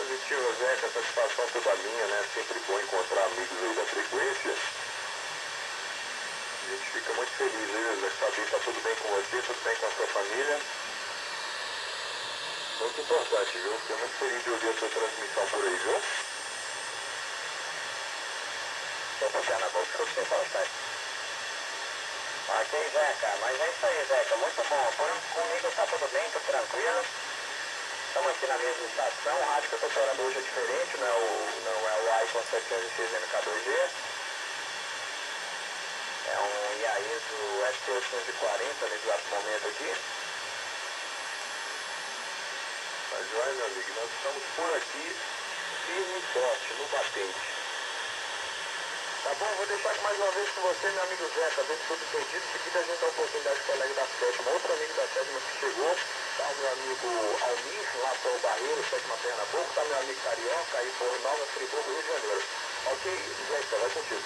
Positivo, Zeca, satisfação toda minha, né? Sempre bom encontrar amigos aí da frequência. A gente fica muito feliz, viu, Zeca? Saber que tá tudo bem com você, tudo bem com a sua família. Muito importante, viu? Fiquei muito feliz de ouvir a sua transmissão por aí, viu? Vou puxar na boca, tudo sem passar. Ok, Zeca, mas é isso aí, Zeca, muito bom. Comigo tá tudo bem, tô tranquilo. Estamos aqui na mesma estação, o rádio que eu estou falando hoje é diferente, não é o Icon 706 MK2G. É um IAESO ST840 nesse exato momento aqui. Mas olha, meu amigo, nós estamos por aqui, firme e forte, no batente. Tá bom, vou deixar mais uma vez com você, meu amigo Zeca, vendo tudo entendido. Em seguida a gente dá uma oportunidade de colega da sétima, outro amigo da sétima que chegou. Tá o meu amigo Almir, lá por Barreiro, sétima Pernambuco. Tá meu amigo Carioca, aí por Nova Friburgo, Rio de Janeiro. Ok, Zeca, vai contigo.